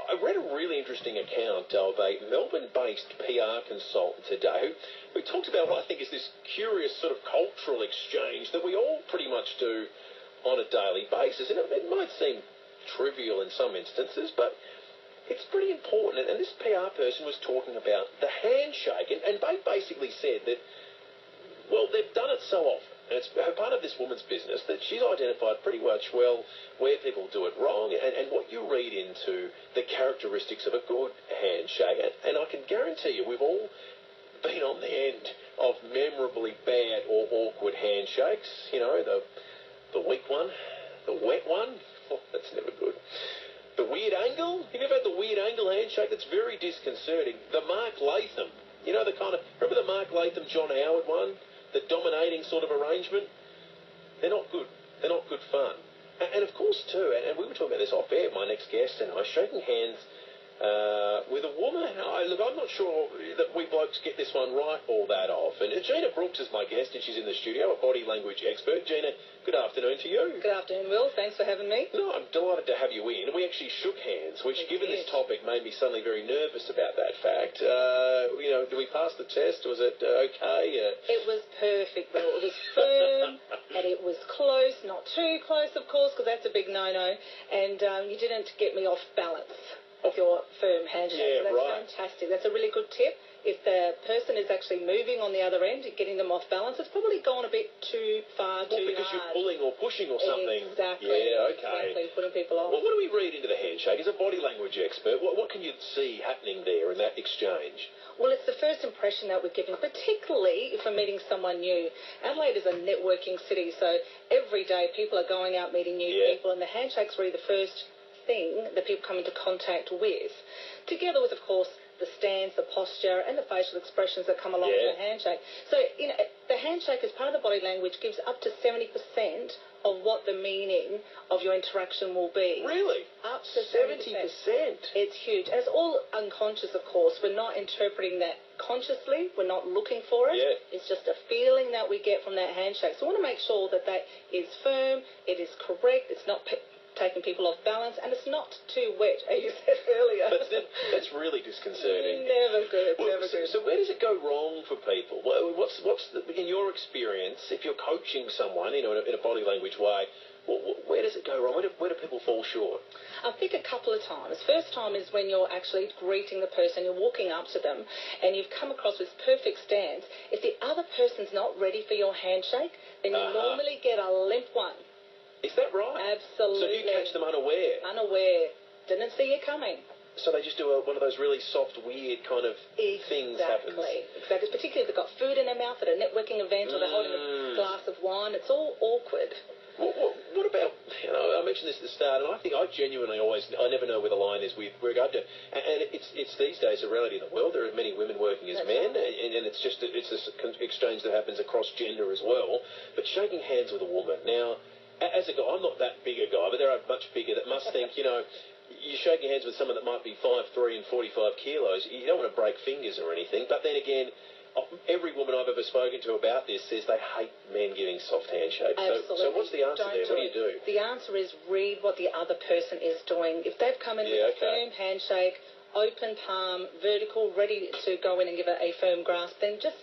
I read a really interesting account of a Melbourne-based PR consultant today who talked about what I think is this curious sort of cultural exchange that we all pretty much do on a daily basis. And it might seem trivial in some instances, but it's pretty important. And this PR person was talking about the handshake, and they basically said that, well, they've done it so often. And it's part of this woman's business that she's identified pretty much well where people do it wrong and what you read into the characteristics of a good handshake. And I can guarantee you we've all been on the end of memorably bad or awkward handshakes. You know, the weak one, the wet one. Oh, that's never good. The weird angle. Have you ever had the weird angle handshake? That's very disconcerting. The Mark Latham. You know, the kind of... Remember the Mark Latham, John Howard one? The dominating sort of arrangement? They're not good. They're not good fun. And of course, too, and we were talking about this off air, my next guest and I, shaking hands with a woman. Look, I'm not sure that we blokes get this one right all that often. Gina Brooks is my guest, and she's in the studio, a body language expert. Gina, good afternoon to you. Good afternoon, Will. Thanks for having me. No, I'm delighted to have you in. We actually shook hands, which, given this topic, made me suddenly very nervous about that fact. You know, did we pass the test? Was it okay? It was perfect, Will. It was firm, and it was close, not too close, of course, because that's a big no-no, and you didn't get me off balance with your firm handshake. Yeah, so that's right. fantastic. That's a really good tip. If the person is actually moving on the other end, getting them off balance, it's probably gone a bit too far, too because hard. You're pulling or pushing or something. Exactly. Yeah, okay. Exactly, putting people off. Well, what do we read into the handshake? As a body language expert, what can you see happening there in that exchange? Well, it's the first impression that we're giving, particularly if we're meeting someone new. Adelaide is a networking city, so every day people are going out meeting new people, and the handshake's really the first thing that people come into contact with, together with, of course, the stance, the posture, and the facial expressions that come along with the handshake. So, you know, the handshake as part of the body language gives up to 70% of what the meaning of your interaction will be. Really? Up to 70%? It's huge. And it's all unconscious, of course. We're not interpreting that consciously. We're not looking for it. Yeah. It's just a feeling that we get from that handshake. So we want to make sure that that is firm, it is correct, it's not taking people off balance, and it's not too wet, as you said earlier. That's really disconcerting. Never good, never good. So where does it go wrong for people? What's in your experience, if you're coaching someone, you know, in a body language way, where does it go wrong? Where do people fall short? I think a couple of times. First time is when you're actually greeting the person, you're walking up to them, and you've come across this perfect stance. If the other person's not ready for your handshake, then you normally get a limp one. Is that right? Absolutely. So you catch them unaware? Unaware. Didn't see you coming. So they just do one of those really soft, weird kind of things happen. Exactly. Particularly if they've got food in their mouth at a networking event or they're holding a glass of wine. It's all awkward. What about, you know, I mentioned this at the start, and I think I genuinely I never know where the line is with regard to, and it's these days a reality in the world. There are many women working as men, and it's this exchange that happens across gender as well. But shaking hands with a woman. Now, as a guy, I'm not that big a guy, but there are much bigger that must think, you know, you're shaking hands with someone that might be 5'3" and 45 kilos. You don't want to break fingers or anything. But then again, every woman I've ever spoken to about this says they hate men giving soft handshakes. Absolutely. So what's the answer there? What do you do? The answer is read what the other person is doing. If they've come in with a firm handshake, open palm, vertical, ready to go in and give it a firm grasp, then just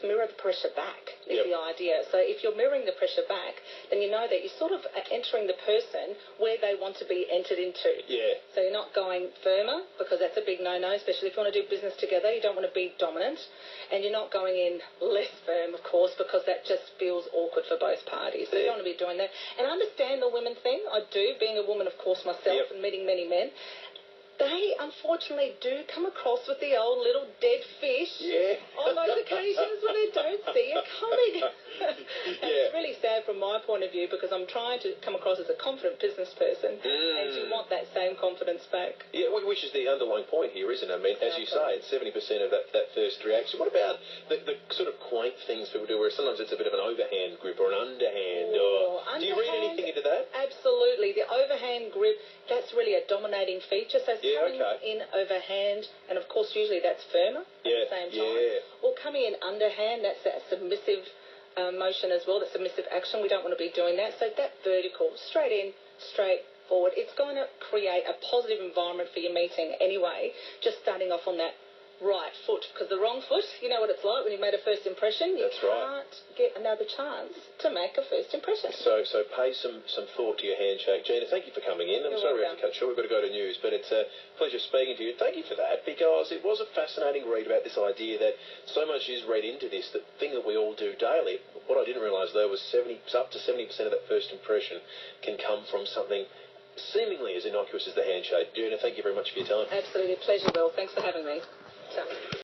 mirror the pressure back is the idea. So if you're mirroring the pressure back, then you know that you're sort of entering the person where they want to be entered into. Yeah. So you're not going firmer, because that's a big no-no, especially if you want to do business together. You don't want to be dominant. And you're not going in less firm, of course, because that just feels awkward for both parties. So you don't want to be doing that. And I understand the women thing. I do, being a woman, of course, myself, and meeting many men. They, unfortunately, do come across with the old little dead fish on those occasions when they don't see it coming. It's really sad from my point of view, because I'm trying to come across as a confident business person, and you want that same confidence back. Yeah, which is the underlying point here, isn't it? I mean, as you say, it's 70% of that first reaction. What about the sort of quaint things people do, where sometimes it's a bit of an overhand grip or an underhand? Do you read anything into that? Absolutely. The overhand grip, that's really a dominating feature. So coming in overhand, and of course usually that's firmer at the same time. Or coming in underhand, that's that submissive motion as well, that submissive action. We don't want to be doing that. So that vertical, straight in, straight forward. It's going to create a positive environment for your meeting anyway, just starting off on that right foot, because the wrong foot, you know what it's like when you've made a first impression. You can't get another chance to make a first impression. So pay some thought to your handshake. Gina, thank you for coming in. I'm sorry we have to cut short. We've got to go to news, but it's a pleasure speaking to you. Thank you for that, because it was a fascinating read about this idea that so much is read into this, the thing that we all do daily. What I didn't realise, though, was up to 70% of that first impression can come from something seemingly as innocuous as the handshake. Gina, thank you very much for your time. Absolutely. Pleasure, Will. Thanks for having me. So.